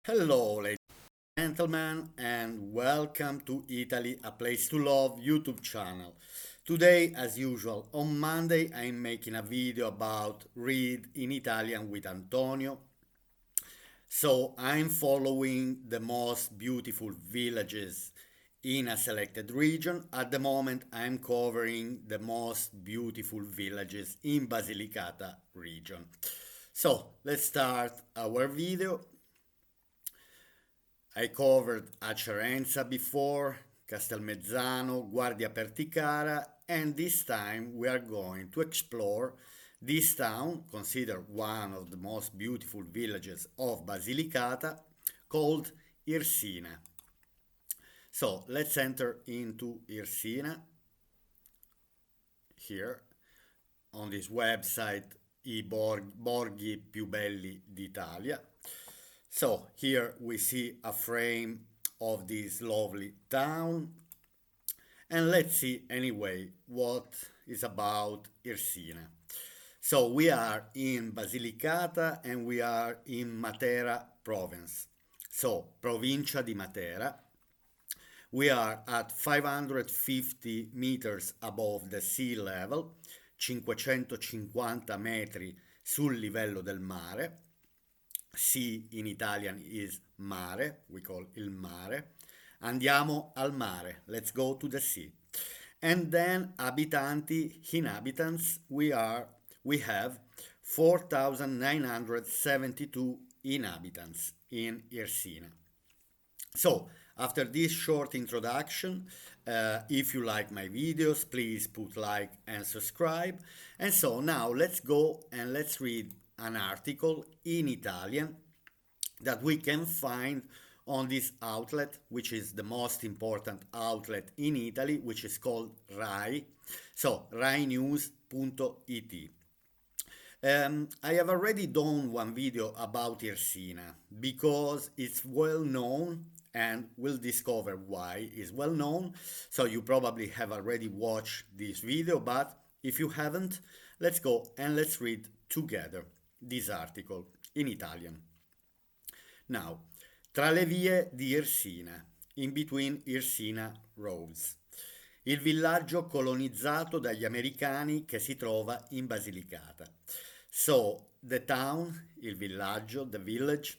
Hello, ladies and gentlemen, and welcome to Italy, a place to love YouTube channel. Today, as usual, on Monday, I'm making a video about read in Italian with Antonio. So I'm following the most beautiful villages in a selected region. At the moment, I'm covering the most beautiful villages in Basilicata region. So let's start our video. I covered Acerenza before, Castelmezzano, Guardia Perticara, and this time we are going to explore this town, considered one of the most beautiful villages of Basilicata, called Irsina. So let's enter into Irsina here on this website I borghi più belli d'Italia. So here we see a frame of this lovely town, and let's see anyway what is about Irsina. So we are in Basilicata and we are in Matera province. So provincia di Matera. We are at 550 meters above the sea level, 550 metri sul livello del mare. Sea in Italian is mare, we call il mare. Andiamo al mare, let's go to the sea. And then inhabitants, we have 4,972 inhabitants in Irsina. So, after this short introduction, if you like my videos, please put like and subscribe. And so now let's go and let's read an article in Italian that we can find on this outlet, which is the most important outlet in Italy, which is called RAI. So, rainews.it. I have already done one video about Irsina because it's well known and we'll discover why it's well known. So you probably have already watched this video, but if you haven't, let's go and let's read together this article in Italian. Now, tra le vie di Irsina, in between Irsina roads, il villaggio colonizzato dagli americani che si trova in Basilicata. So, the town, il villaggio, the village,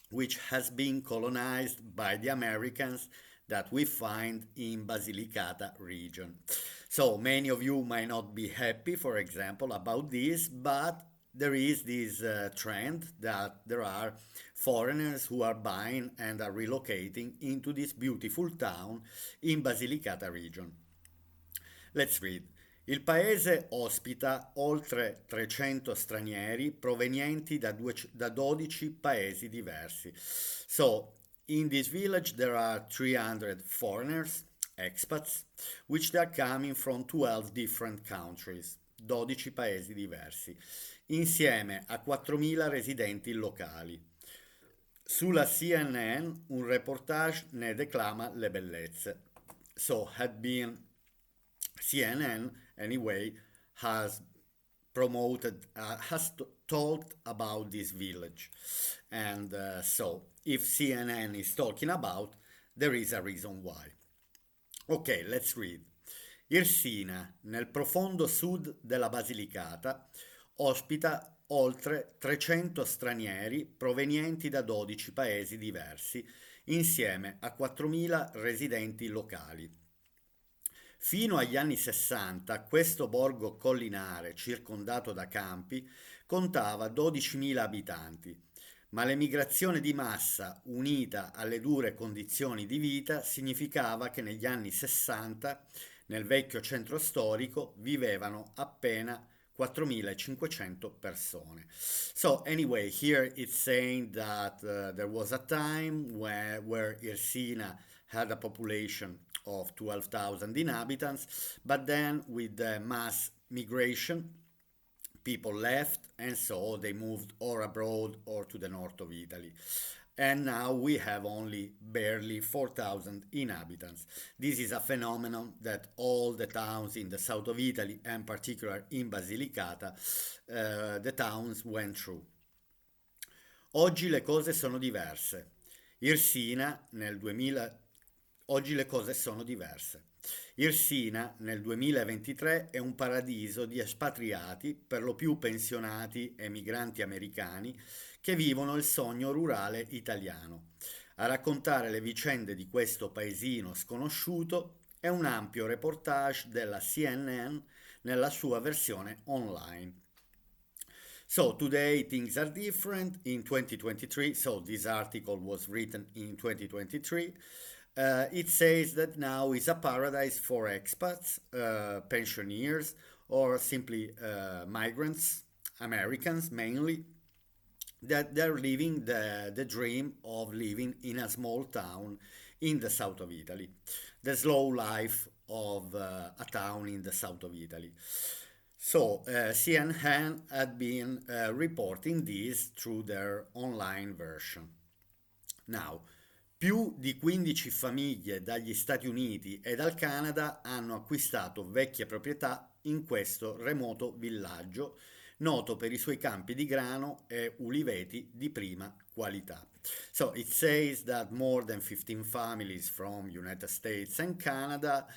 which has been colonized by the Americans that we find in Basilicata region. So many of you might not be happy, for example, about this, but there is this trend that there are foreigners who are buying and are relocating into this beautiful town in Basilicata region. Let's read. Il paese ospita oltre 300 stranieri provenienti da 12 paesi diversi. So, in this village there are 300 foreigners, expats, which they are coming from 12 different countries, 12 paesi diversi, insieme a 4.000 residenti locali. Sulla CNN un reportage ne declama le bellezze. So, had been CNN anyway has talked about this village, and so if CNN is talking about, there is a reason why. Ok, let's read. Irsina, nel profondo sud della Basilicata, ospita oltre 300 stranieri provenienti da 12 paesi diversi, insieme a 4.000 residenti locali. Fino agli anni 60 questo borgo collinare circondato da campi contava 12.000 abitanti, ma l'emigrazione di massa unita alle dure condizioni di vita significava che negli anni 60 nel vecchio centro storico vivevano appena 4.500 persone. So anyway, here it's saying that there was a time where Irsina had a population of 12,000 inhabitants, but then with the mass migration, people left and so they moved or abroad or to the north of Italy. And now we have only barely 4,000 inhabitants. This is a phenomenon that all the towns in the south of Italy, and particularly in Basilicata, the towns went through. Oggi le cose sono diverse. Irsina nel 2000... Oggi le cose sono diverse. Irsina nel 2023 è un paradiso di espatriati, per lo più pensionati e migranti americani, che vivono il sogno rurale italiano. A raccontare le vicende di questo paesino sconosciuto è un ampio reportage della CNN nella sua versione online. So today things are different in 2023. So this article was written in 2023. It says that now is a paradise for expats, pensioners, or simply migrants, Americans mainly, that they're living the dream of living in a small town in the south of Italy, the slow life of a town in the south of Italy. So CNN had been reporting this through their online version. Now, più di 15 famiglie dagli Stati Uniti e dal Canada hanno acquistato vecchie proprietà in questo remoto villaggio, noto per i suoi campi di grano e uliveti di prima qualità. So it says that more than 15 families from United States and Canada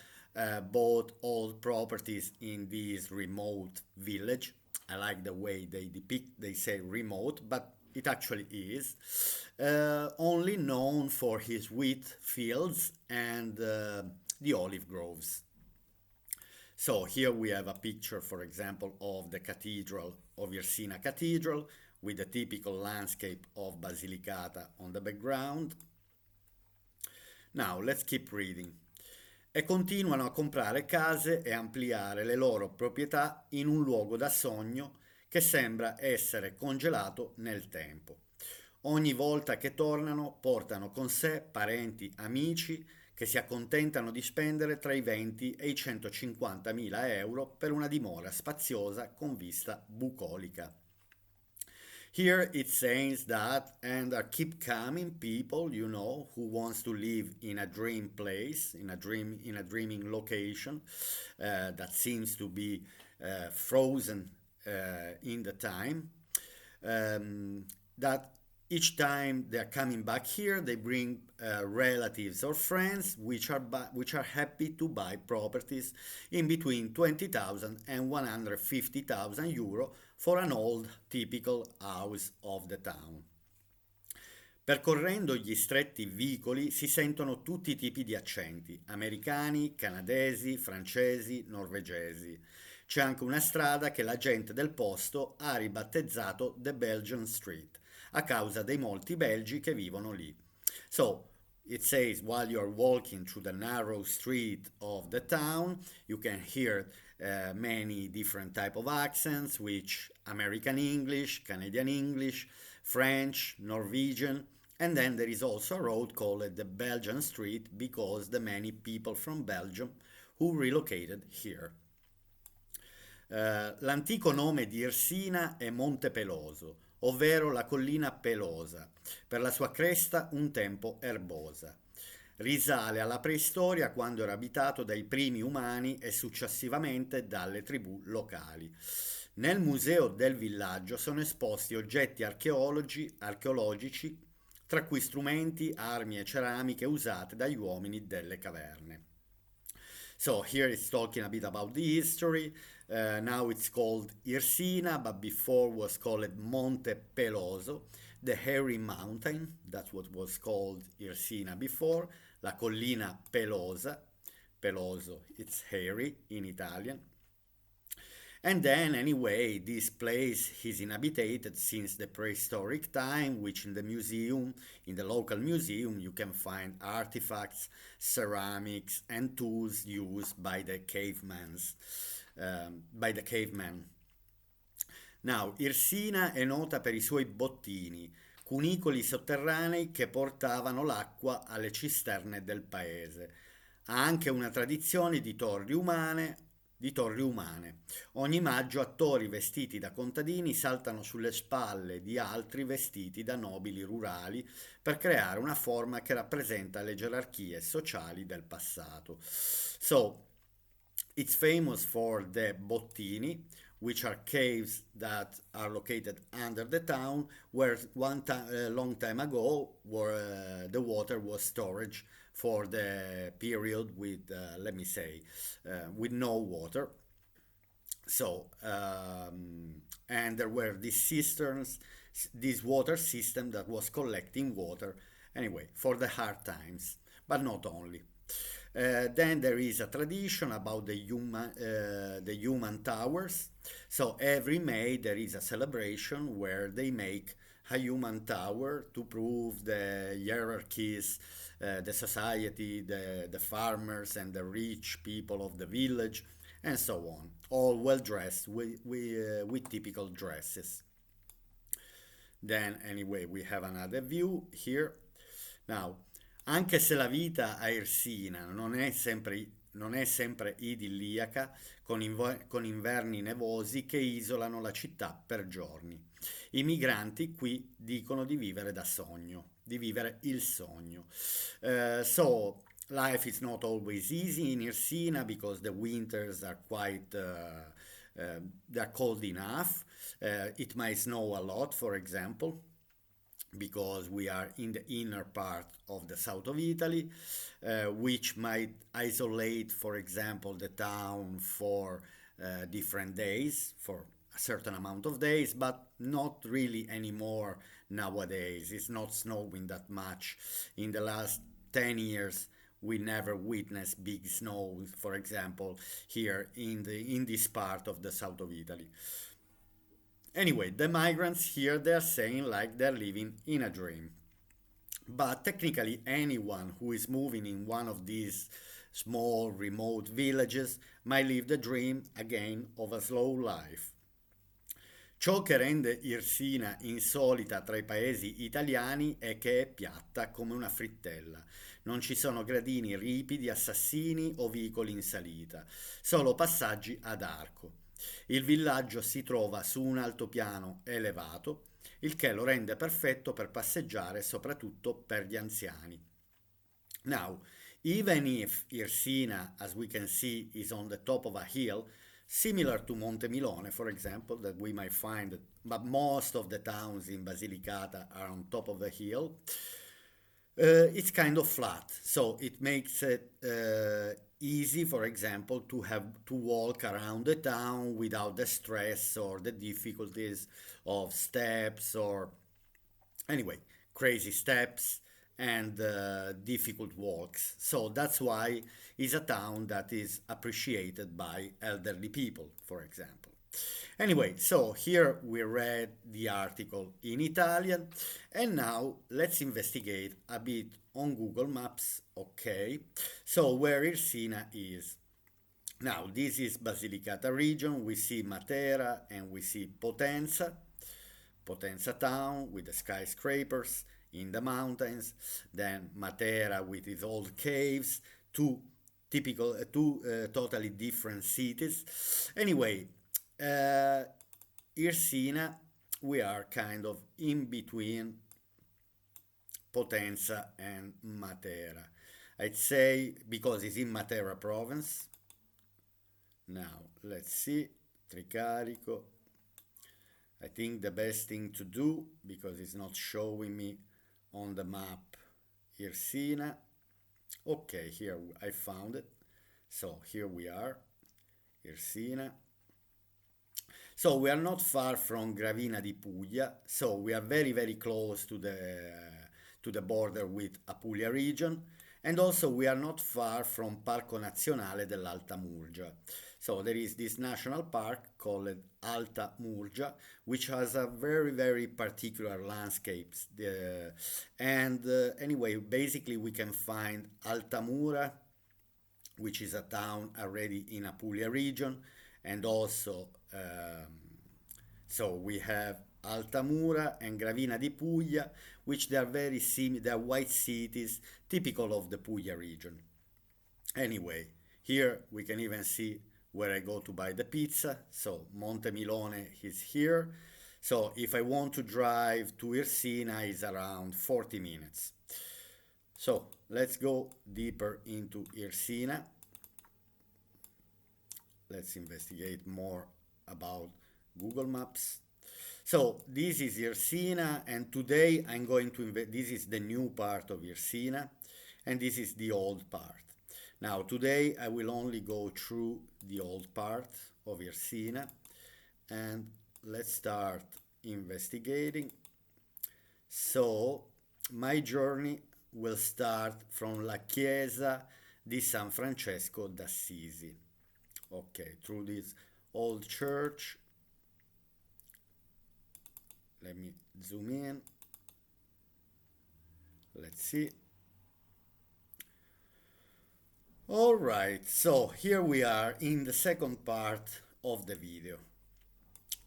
bought old properties in this remote village. I like the way they depict, they say remote, but it actually is. Only known for his wheat fields and the olive groves. So here we have a picture, for example, of the cathedral of Irsina Cathedral with the typical landscape of Basilicata on the background. Now let's keep reading. E continuano a comprare case e ampliare le loro proprietà in un luogo da sogno che sembra essere congelato nel tempo. Ogni volta che tornano portano con sé parenti, amici che si accontentano di spendere tra i 20 e i 150 mila euro per una dimora spaziosa con vista bucolica. Here it says that, and there keep coming people, who wants to live in a dream place, in a dreaming location that seems to be frozen in the time. That each time they're coming back here, they bring relatives or friends which are happy to buy properties in between 20,000 and 150,000 euro for an old typical house of the town. Percorrendo gli stretti vicoli si sentono tutti i tipi di accenti, americani, canadesi, francesi, norvegesi. C'è anche una strada che la gente del posto ha ribattezzato The Belgian Street, a causa dei molti belgi che vivono lì. So, it says while you're walking through the narrow street of the town, you can hear many different type of accents, which American English, Canadian English, French, Norwegian, and then there is also a road called the Belgian Street because the many people from Belgium who relocated here. L'antico nome di Irsina è Monte Peloso, ovvero la collina pelosa, per la sua cresta un tempo erbosa. Risale alla preistoria quando era abitato dai primi umani e successivamente dalle tribù locali. Nel museo del villaggio sono esposti oggetti archeologici, tra cui strumenti, armi e ceramiche usate dagli uomini delle caverne. So here it's talking a bit about the history. Now it's called Irsina, but before was called Monte Peloso, the hairy mountain. That's what was called Irsina before. La collina pelosa. Peloso, it's hairy in Italian. And then, anyway, this place is inhabited since the prehistoric time, which in the museum, in the local museum, you can find artifacts, ceramics, and tools used by the cavemen. Now, Irsina è nota per i suoi bottini, cunicoli sotterranei che portavano l'acqua alle cisterne del paese. Ha anche una tradizione di torri umane. Ogni maggio attori vestiti da contadini saltano sulle spalle di altri vestiti da nobili rurali per creare una forma che rappresenta le gerarchie sociali del passato. So, it's famous for the bottini, which are caves that are located under the town, where one time, a long time ago, where the water was storage for the period with, let me say, with no water. So, and there were these cisterns, this water system that was collecting water, anyway, for the hard times, but not only. Then there is a tradition about the human towers. So every May there is a celebration where they make a human tower to prove the hierarchies, the society, the farmers and the rich people of the village, and so on. All well dressed with typical dresses. Then, anyway, we have another view here. Now, anche se la vita a Irsina non è sempre idilliaca, con inverni nevosi che isolano la città per giorni. I migranti qui dicono di vivere da sogno, di vivere il sogno. So, life is not always easy in Irsina because the winters are quite they're cold enough. It might snow a lot, for example, because we are in the inner part of the south of Italy, which might isolate, for example, the town for different days, for a certain amount of days, but not really anymore nowadays. It's not snowing that much. In the last 10 years, we never witnessed big snow, for example, here in this part of the south of Italy. Anyway, the migrants here they're saying like they're living in a dream. But technically, anyone who is moving in one of these small remote villages might live the dream again of a slow life. Ciò che rende Irsina insolita tra i paesi italiani è che è piatta come una frittella. Non ci sono gradini ripidi, assassini o vicoli in salita, solo passaggi ad arco. Il villaggio si trova su un altopiano elevato, il che lo rende perfetto per passeggiare, soprattutto per gli anziani. Now, even if Irsina, as we can see, is on the top of a hill, similar to Monte Milone, for example, that we might find, but most of the towns in Basilicata are on top of the hill. It's kind of flat, so it makes it easy, for example, to have to walk around the town without the stress or the difficulties of steps or anyway crazy steps and difficult walks. So that's why it's a town that is appreciated by elderly people, for example. Anyway, so here we read the article in Italian, and now let's investigate a bit on Google Maps. Okay, so where Irsina is. Now, this is Basilicata region. We see Matera and we see Potenza, Potenza town with the skyscrapers in the mountains. Then Matera with its old caves, two totally different cities. Anyway, uh, Irsina, we are kind of in between Potenza and Matera. I'd say because it's in Matera province. Now, let's see. Tricarico. I think the best thing to do, because it's not showing me on the map, Irsina. Okay, here I found it. So here we are, Irsina. So we are not far from Gravina di Puglia, so we are very very close to the border with Apulia region, and also we are not far from Parco Nazionale dell'Alta Murgia. So there is this national park called Alta Murgia, which has a very very particular landscapes. And anyway, basically we can find Altamura, which is a town already in Apulia region, and also so we have Altamura and Gravina di Puglia, which they are very similar, they are white cities typical of the Puglia region. Anyway, here we can even see where I go to buy the pizza. So Monte Milone is here. So if I want to drive to Irsina, is around 40 minutes. So let's go deeper into Irsina. Let's investigate more about Google Maps. So this is Irsina, and today I'm going to this is the new part of Irsina, and this is the old part. Now today I will only go through the old part of Irsina, and let's start investigating. So my journey will start from La Chiesa di San Francesco d'Assisi. Okay, through this old church. Let me zoom in. Let's see. All right, so here we are in the second part of the video.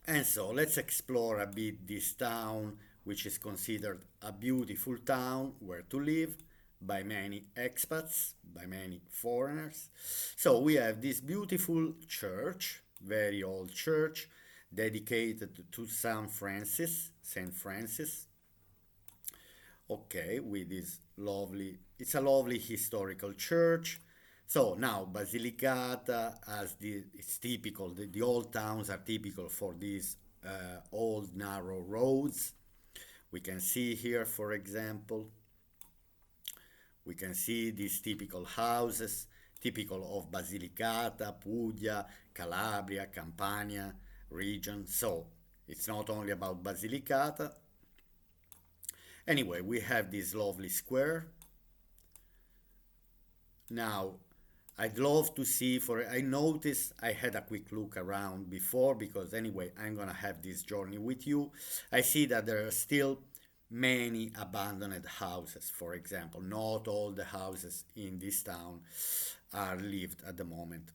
And so let's explore a bit this town, which is considered a beautiful town where to live by many expats, by many foreigners. So we have this beautiful church, very old church, dedicated to Saint Francis. Okay, with this lovely, it's a lovely historical church. So now Basilicata, as it's typical, the old towns are typical for these old narrow roads. We can see here, for example, we can see these typical houses, typical of Basilicata, Puglia, Calabria, Campania region. So it's not only about Basilicata. Anyway, we have this lovely square. Now, I'd love to see for I noticed I had a quick look around before because anyway, I'm gonna have this journey with you. I see that there are still many abandoned houses, for example. Not all the houses in this town are lived at the moment.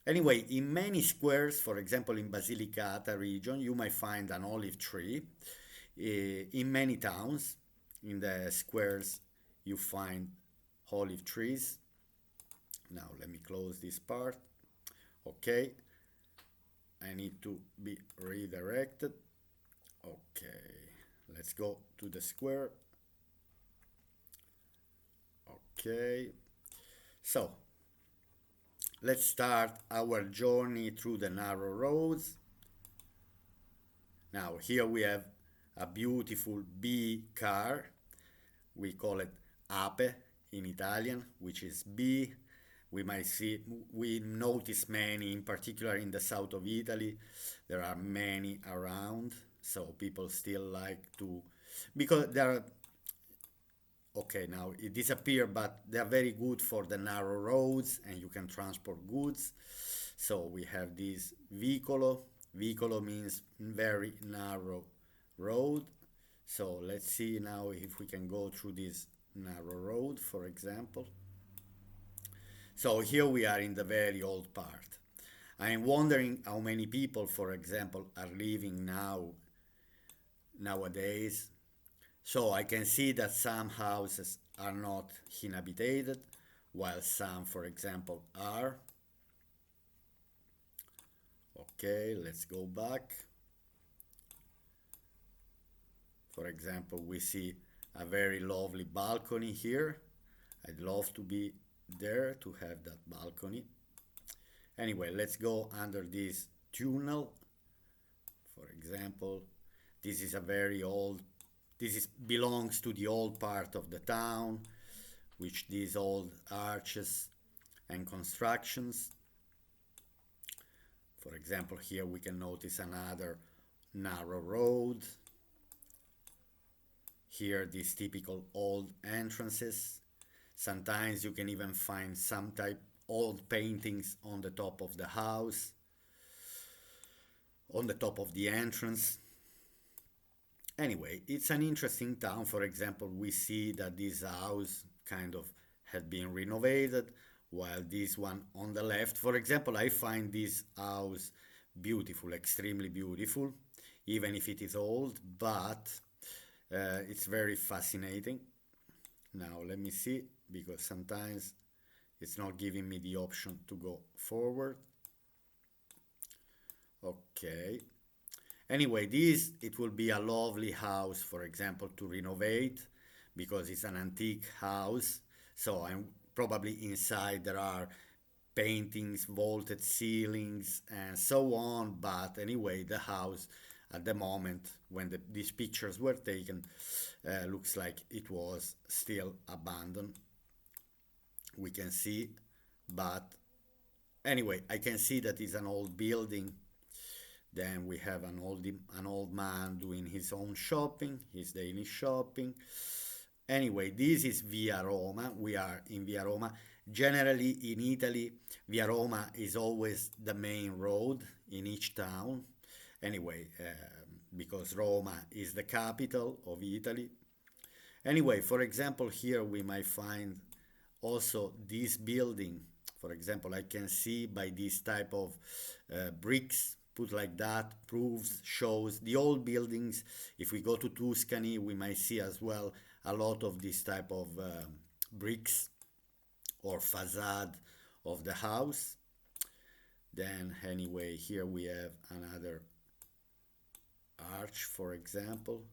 Anyway, in many squares, for example, in Basilicata region, you might find an olive tree. In many towns, in the squares, you find olive trees. Now let me close this part. Okay, I need to be redirected. Okay, let's go to the square. Okay, so let's start our journey through the narrow roads. Now here we have a beautiful B car. We call it Ape in Italian, which is B. We might see, we notice many, in particular in the south of Italy, there are many around. So people still like to, because there are, okay, now it disappeared, but they are very good for the narrow roads and you can transport goods. So we have this vicolo. Vicolo means very narrow road. So let's see now if we can go through this narrow road, for example. So here we are in the very old part. I am wondering how many people, for example, are living nowadays. So I can see that some houses are not inhabited, while some, for example, are. Okay, let's go back. For example, we see a very lovely balcony here. I'd love to be there to have that balcony. Anyway, let's go under this tunnel. For example, this is a very old, belongs to the old part of the town, which these old arches and constructions. For example, here we can notice another narrow road. Here, these typical old entrances. Sometimes you can even find some type old paintings on the top of the house, on the top of the entrance. Anyway, it's an interesting town. For example, we see that this house kind of had been renovated, while this one on the left, for example, I find this house beautiful, extremely beautiful, even if it is old, but it's very fascinating. Now, let me see, because sometimes it's not giving me the option to go forward. Okay. Anyway, this, it will be a lovely house, for example, to renovate because it's an antique house. So I'm probably inside there are paintings, vaulted ceilings, and so on. But anyway, the house at the moment when these pictures were taken looks like it was still abandoned. We can see, but anyway, I can see that it's an old building. Then we have an old man doing his own shopping, his daily shopping. Anyway, this is Via Roma. We are in Via Roma. Generally, in Italy, Via Roma is always the main road in each town. Anyway, because Roma is the capital of Italy. Anyway, for example, here we might find also this building. For example, I can see by this type of bricks put like that proves shows the old buildings. If we go to Tuscany, we might see as well a lot of this type of bricks or facade of the house. Then anyway, here we have another arch, for example,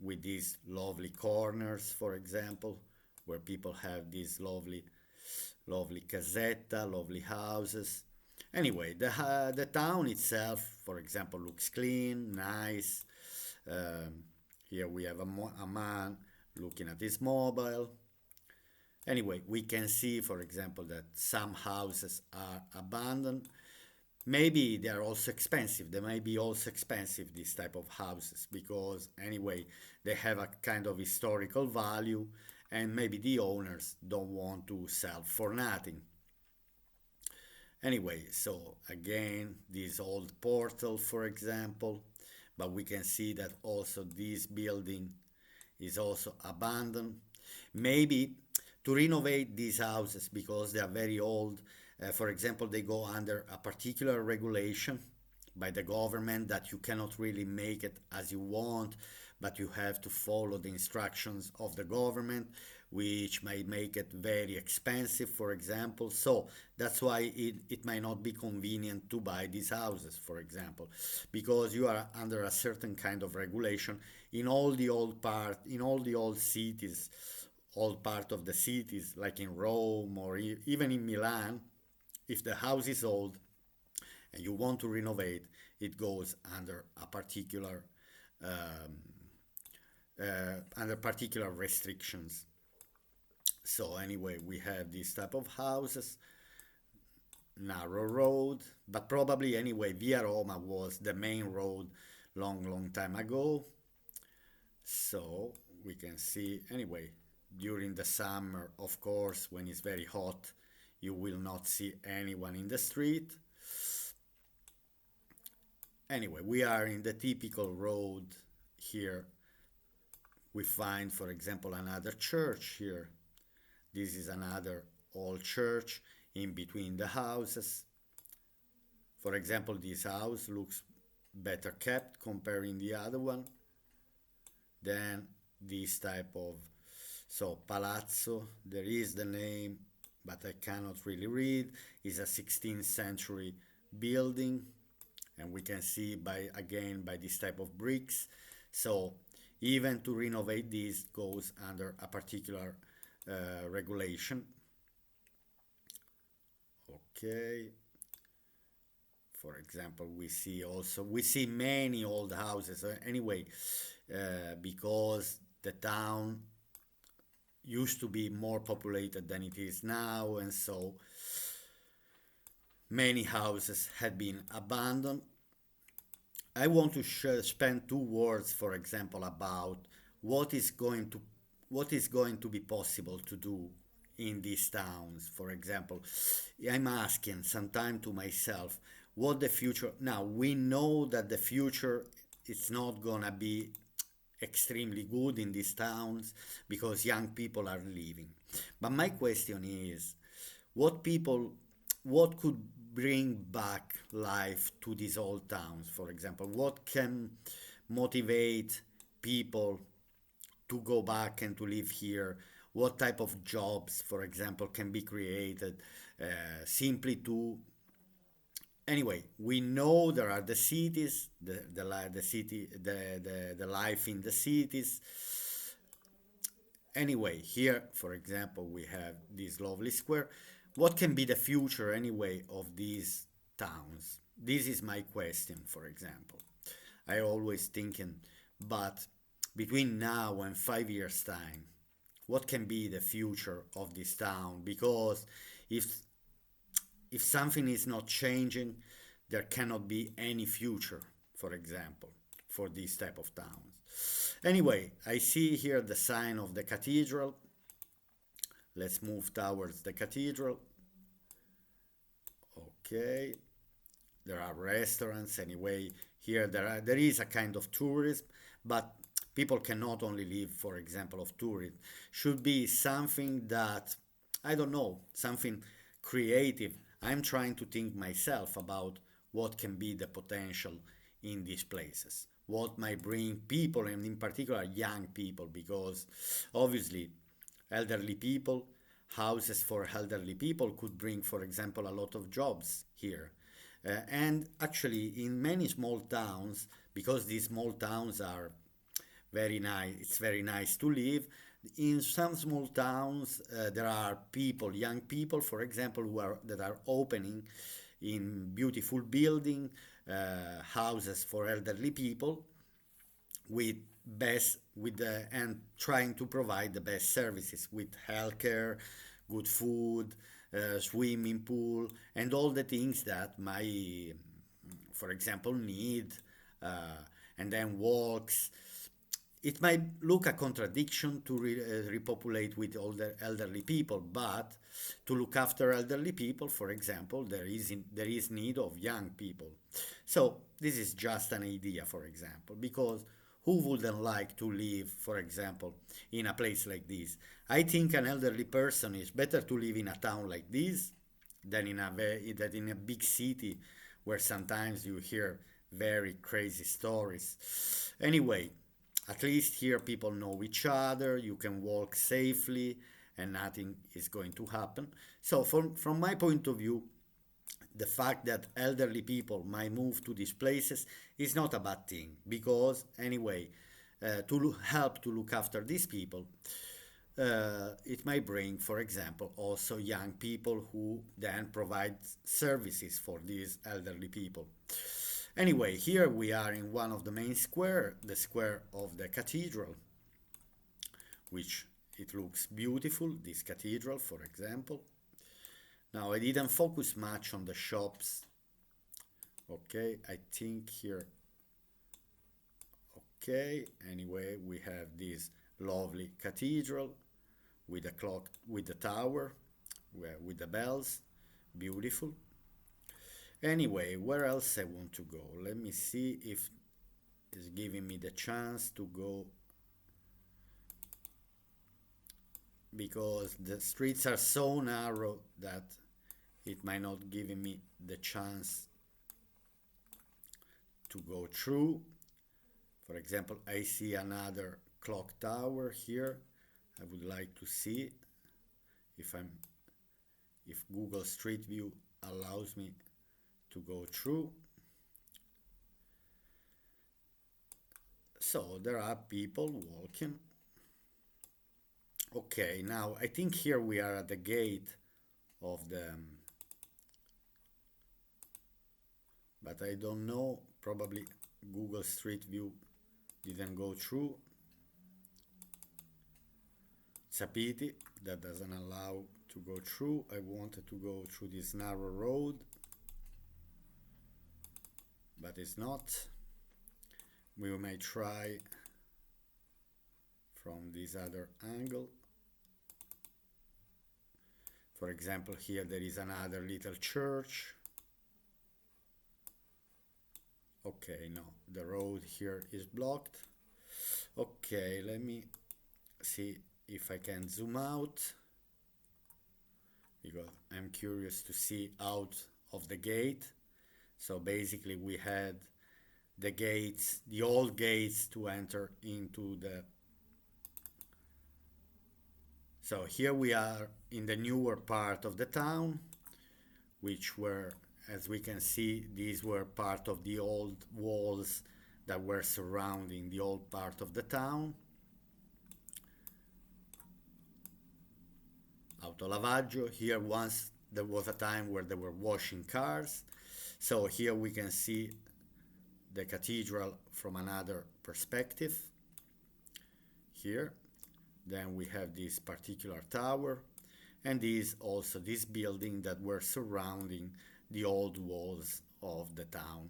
with these lovely corners, for example, where people have these lovely casetta, lovely houses. Anyway, the town itself, for example, looks clean, nice. Um, Here we have a man looking at his mobile. Anyway, we can see, for example, that some houses are abandoned. Maybe they are also expensive. They may be also expensive, these type of houses, because anyway, they have a kind of historical value, and maybe the owners don't want to sell for nothing. Anyway, so again, this old portal, for example, but we can see that also this building is also abandoned. Maybe to renovate these houses because they are very old, for example, they go under a particular regulation by the government that you cannot really make it as you want, but you have to follow the instructions of the government, which may make it very expensive, for example. So that's why it might not be convenient to buy these houses, for example, because you are under a certain kind of regulation in all the old cities, old part of the cities, like in Rome or even in Milan. If the house is old and you want to renovate, it goes um, under particular restrictions. So anyway, we have this type of houses, narrow road, but probably anyway, Via Roma was the main road long time ago. So we can see anyway during the summer, of course, when it's very hot, you will not see anyone in the street. Anyway, we are in the typical road here. We find, for example, another church here. This is another old church in between the houses. For example, this house looks better kept comparing the other one. Then this type of, so Palazzo, there is the name, but I cannot really read, is a 16th century building, and we can see by again by this type of bricks. So even to renovate this goes under a particular regulation. Okay, for example, we see many old houses. Anyway, because the town used to be more populated than it is now, and so many houses had been abandoned. I want to spend two words, for example, about what is going to what is going to be possible to do in these towns. For example, I'm asking sometime to myself what the future. Now we know that the future is not gonna be extremely good in these towns because young people are leaving. But my question is, what people, what could bring back life to these old towns, for example? What can motivate people to go back and to live here? What type of jobs, for example, can be created simply to anyway, we know there are the cities, the city, the life in the cities. Anyway, here, for example, we have this lovely square. What can be the future anyway of these towns? This is my question, for example. I always thinking, but between now and 5 years time, what can be the future of this town? Because if if something is not changing, there cannot be any future, for example, for these type of towns. Anyway, I see here the sign of the cathedral. Let's move towards the cathedral. Okay, there are restaurants anyway. Here there is a kind of tourism, but people cannot only live, for example, of tourism. Should be something that, I don't know, something creative. I'm trying to think myself about what can be the potential in these places, what might bring people, and in particular young people, because obviously elderly people, houses for elderly people could bring, for example, a lot of jobs here. And actually, in many small towns, because these small towns are very nice, it's very nice to live. In some small towns, there are people, young people, for example, who are that are opening in beautiful building houses for elderly people with with the and trying to provide the best services with healthcare, good food, swimming pool, and all the things that my, for example, need, and then walks. It might look a contradiction to repopulate with older elderly people, but to look after elderly people, for example, there is need of young people. So this is just an idea, for example, because who wouldn't like to live, for example, in a place like this? I think an elderly person is better to live in a town like this than in a big city where sometimes you hear very crazy stories. Anyway, at least here people know each other, you can walk safely, and nothing is going to happen. So, from my point of view, the fact that elderly people might move to these places is not a bad thing because, anyway, help to look after these people, it might bring, for example, also young people who then provide services for these elderly people. Anyway, here we are in one of the main square, the square of the cathedral, which it looks beautiful, this cathedral, for example. Now, I didn't focus much on the shops. Okay, I think here, okay, anyway, we have this lovely cathedral with the clock, with the tower, with the bells, beautiful. Anyway, where else I want to go? Let me see if it's giving me the chance to go, because the streets are so narrow that it might not giving me the chance to go through. For example, I see another clock tower here. I would like to see if I'm if Google Street View allows me to go through. So there are people walking. Okay, now I think here we are at the gate of the, but I don't know, probably Google Street View didn't go through. It's a pity that doesn't allow to go through. I wanted to go through this narrow road, but it's not. We may try from this other angle. For example, here there is another little church. Okay, no, the road here is blocked. Okay, let me see if I can zoom out because I'm curious to see out of the gate. So basically we had the gates, the old gates to enter into the. So here we are in the newer part of the town, which were, as we can see, these were part of the old walls that were surrounding the old part of the town. Autolavaggio, here once there was a time where they were washing cars. So here we can see the cathedral from another perspective here. Then we have this particular tower, and this also this building that were surrounding the old walls of the town.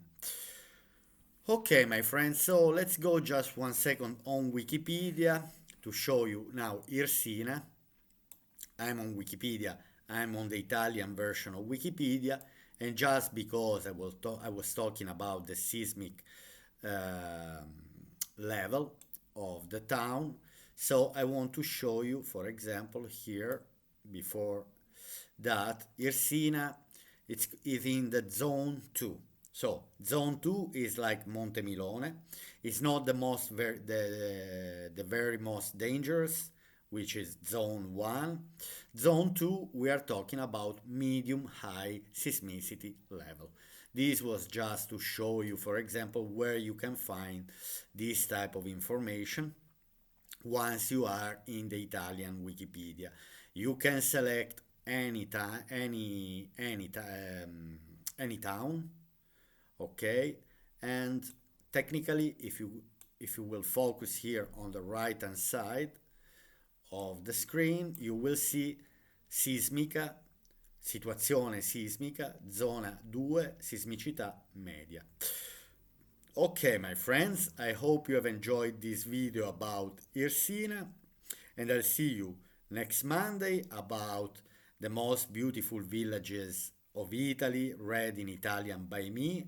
Okay, my friends, so let's go just 1 second on Wikipedia to show you now Irsina. I'm on Wikipedia, I'm on the Italian version of Wikipedia, and just because I was talking about the seismic um, level of the town, so I want to show you, for example, here before that Irsina is in the zone 2. So zone 2 is like Monte Milone. It's not the very most dangerous, which is zone 1. Zone 2, we are talking about medium high seismicity level. This was just to show you, for example, where you can find this type of information once you are in the Italian Wikipedia. You can select any town, okay, and technically, if you will focus here on the right hand side of the screen, you will see sismica, situazione sismica, zona 2, sismicità media. Okay, my friends, I hope you have enjoyed this video about Irsina, and I'll see you next Monday about the most beautiful villages of Italy, read in Italian by me,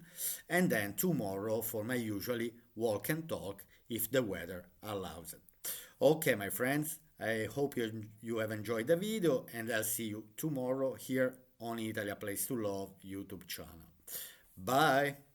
and then tomorrow for my usually walk and talk if the weather allows it. Okay, my friends, I hope you have enjoyed the video, and I'll see you tomorrow here on Italy A Place to Love YouTube channel. Bye!